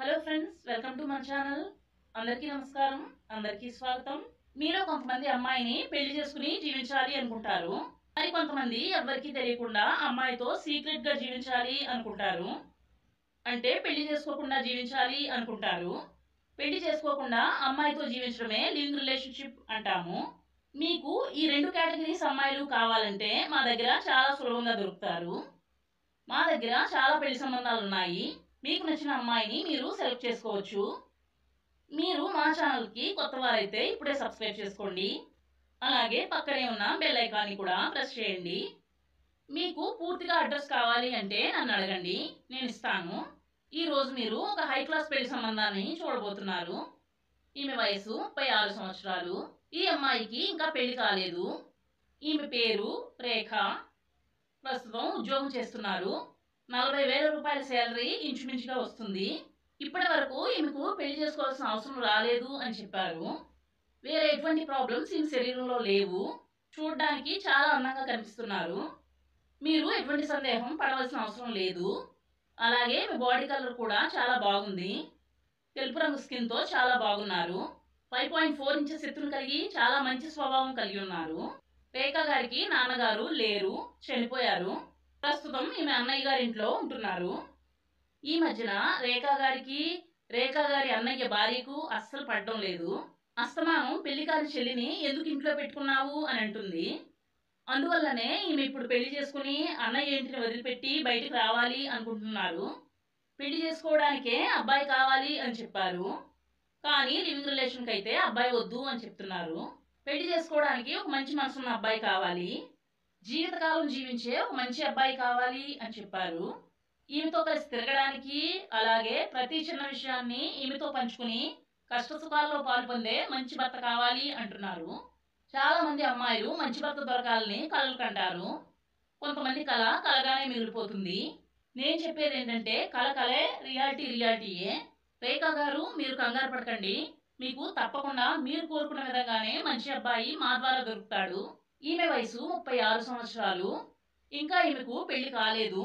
Hello friends, welcome to మన channel. అందరికీ నమస్కారం, అందరికీ స్వాగతం. మీలో కొంతమంది అమ్మాయిని పెళ్లి చేసుకుని జీవించాలి అనుకుంటారు. మరి కొంతమంది ఎవరికి తెలియకుండా అమ్మాయితో సీక్రెట్ గా జీవించాలి అనుకుంటారు. అంటే పెళ్లి చేసుకోకుండా జీవించాలి అనుకుంటారు. పెళ్లి చేసుకోకుండా అమ్మాయితో జీవించడమే లివింగ్ రిలేషన్షిప్ అంటాము. మీకు ఈ రెండు కేటగిరీస్ అమ్మాయిలు కావాలంటే మా దగ్గర చాలా సులభంగా దొరుకుతారు. మా దగ్గర చాలా పెళ్లి సంబంధాలు ఉన్నాయి. మీకు నచ్చిన అమ్మాయిని మీరు సెలెక్ట్ చేసుకోవచ్చు. మీరు మా ఛానల్కి కొత్త వారైతే ఇప్పుడే సబ్స్క్రైబ్ చేసుకోండి. అలాగే పక్కనే ఉన్న బెల్ ఐకాన్ని కూడా ప్రెస్ చేయండి. మీకు పూర్తిగా అడ్రస్ కావాలి అంటే నన్ను అడగండి, నేను ఇస్తాను. ఈరోజు మీరు ఒక హై క్లాస్ పెళ్లి సంబంధాన్ని చూడబోతున్నారు. ఈమె వయసు 36 సంవత్సరాలు. ఈ అమ్మాయికి ఇంకా పెళ్లి కాలేదు. ఈమె పేరు రేఖ. ప్రస్తుతం ఉద్యోగం చేస్తున్నారు. 40,000 రూపాయల శాలరీ ఇంచుమించుగా వస్తుంది. ఇప్పటి వరకు ఈమెకు పెళ్లి చేసుకోవాల్సిన అవసరం రాలేదు అని చెప్పారు. వేరే ఎటువంటి ప్రాబ్లమ్స్ ఈమె శరీరంలో లేవు. చూడడానికి చాలా అందంగా కనిపిస్తున్నారు. మీరు ఎటువంటి సందేహం పడవలసిన అవసరం లేదు. అలాగే మీ బాడీ కలర్ కూడా చాలా బాగుంది. తెలుపు రంగు స్కిన్తో చాలా బాగున్నారు. 5.4 ఇంచెస్ ఎత్తును కలిగి చాలా మంచి స్వభావం కలిగి ఉన్నారు. రేఖ గారికి నాన్నగారు లేరు, చనిపోయారు. ప్రస్తుతం ఈమె అన్నయ్య గారి ఇంట్లో ఉంటున్నారు. ఈ మధ్యన రేఖ గారి అన్నయ్య భార్యకు అస్సలు పడడం లేదు. అస్తమానం పెళ్లి కాని చెల్లిని ఎందుకు ఇంట్లో పెట్టుకున్నావు అని అంటుంది. అందువల్లనే ఈమె ఇప్పుడు పెళ్లి చేసుకుని అన్నయ్య ఇంటిని వదిలిపెట్టి బయటికి రావాలి అనుకుంటున్నారు. పెళ్లి చేసుకోవడానికే అబ్బాయి కావాలి అని చెప్పారు. కానీ లివింగ్ రిలేషన్కి అయితే అబ్బాయి వద్దు అని చెప్తున్నారు. పెళ్లి చేసుకోవడానికి ఒక మంచి మనసున్న అబ్బాయి కావాలి, జీవితకాలం జీవించే ఒక మంచి అబ్బాయి కావాలి అని చెప్పారు. ఈమెతో కలిసి తిరగడానికి, అలాగే ప్రతి చిన్న విషయాన్ని ఈమెతో పంచుకుని కష్ట సుఖాల్లో పాలు పొందే మంచి భర్త కావాలి అంటున్నారు. చాలా మంది అమ్మాయిలు మంచి భర్త దొరకాలని కలలు కంటారు. కొంతమంది కళ కలగానే మిగిలిపోతుంది. నేను చెప్పేది ఏంటంటే కళ కలే, రియాలిటీయే. రేఖ గారు, మీరు కంగారు పడకండి. మీకు తప్పకుండా మీరు కోరుకున్న విధంగానే మంచి అబ్బాయి మా ద్వారా దొరుకుతాడు. ఈమె వయసు 36 సంవత్సరాలు. ఇంకా ఈమెకు పెళ్లి కాలేదు.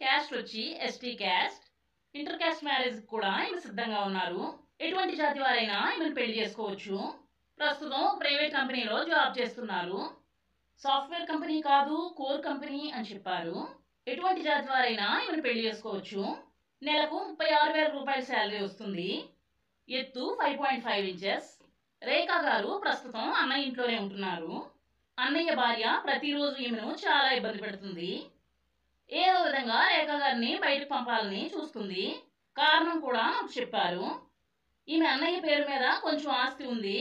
క్యాస్ట్ వచ్చి ST caste. Inter caste marriage కూడా ఈమె సిద్ధంగా ఉన్నారు. ఎటువంటి జాతి వారైనా ఈమెను పెళ్లి చేసుకోవచ్చు. ప్రస్తుతం ప్రైవేట్ కంపెనీలో జాబ్ చేస్తున్నారు. సాఫ్ట్వేర్ కంపెనీ కాదు, కోర్ కంపెనీ అని చెప్పారు. ఎటువంటి జాతి వారైనా ఈమెను పెళ్లి చేసుకోవచ్చు. నెలకు 36,000 రూపాయల శాలరీ వస్తుంది. ఎత్తు 5.5 ఇంచెస్. రేఖ గారు ప్రస్తుతం అన్నయ్య ఇంట్లోనే ఉంటున్నారు. అన్నయ్య భార్య ప్రతిరోజు ఈమెను చాలా ఇబ్బంది పెడుతుంది. ఏదో విధంగా రేఖ గారిని బయటకు పంపాలని చూస్తుంది. కారణం కూడా నాకు చెప్పారు. ఈమె అన్నయ్య పేరు మీద కొంచెం ఆస్తి ఉంది,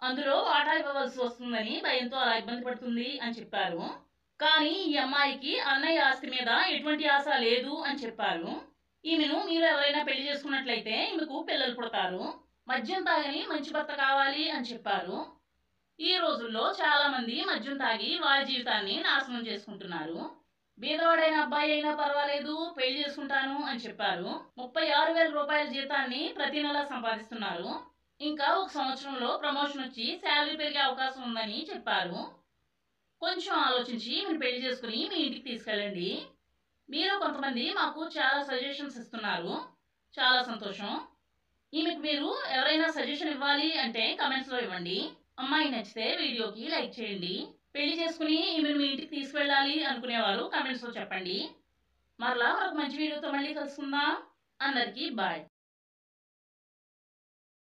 అందులో వాటా ఇవ్వవలసి వస్తుందని భయంతో అలా ఇబ్బంది పడుతుంది అని చెప్పారు. కానీ ఈ అమ్మాయికి అన్నయ్య ఆస్తి మీద ఎటువంటి ఆశ లేదు అని చెప్పారు. ఈమెను మీరు ఎవరైనా పెళ్లి చేసుకున్నట్లయితే ఈమెకు పిల్లలు పుడతారు. మద్యం తాగని మంచి భర్త కావాలి అని చెప్పారు. ఈ రోజుల్లో చాలా మంది మద్యం తాగి వారి జీవితాన్ని నాశనం చేసుకుంటున్నారు. బీదవాడైన అబ్బాయి అయినా పర్వాలేదు, పెళ్లి చేసుకుంటాను అని చెప్పారు. 36,000 రూపాయల జీతాన్ని ప్రతి నెల సంపాదిస్తున్నారు. ఇంకా ఒక సంవత్సరంలో ప్రమోషన్ వచ్చి శాలరీ పెరిగే అవకాశం ఉందని చెప్పారు. కొంచెం ఆలోచించి మీరు పెళ్లి చేసుకుని మీ ఇంటికి తీసుకెళ్ళండి. మీరు కొంతమంది మాకు చాలా సజెషన్స్ ఇస్తున్నారు, చాలా సంతోషం. ఈమెకు మీరు ఎవరైనా సజెషన్ ఇవ్వాలి అంటే కమెంట్స్లో ఇవ్వండి. అమ్మాయి నచ్చితే వీడియోకి లైక్ చేయండి. పెళ్లి చేసుకుని ఈమెను మీ ఇంటికి తీసుకెళ్ళాలి అనుకునేవారు కమెంట్స్లో చెప్పండి. మరలా ఒక మంచి వీడియోతో మళ్ళీ కలుసుకుందాం. అందరికీ బాయ్.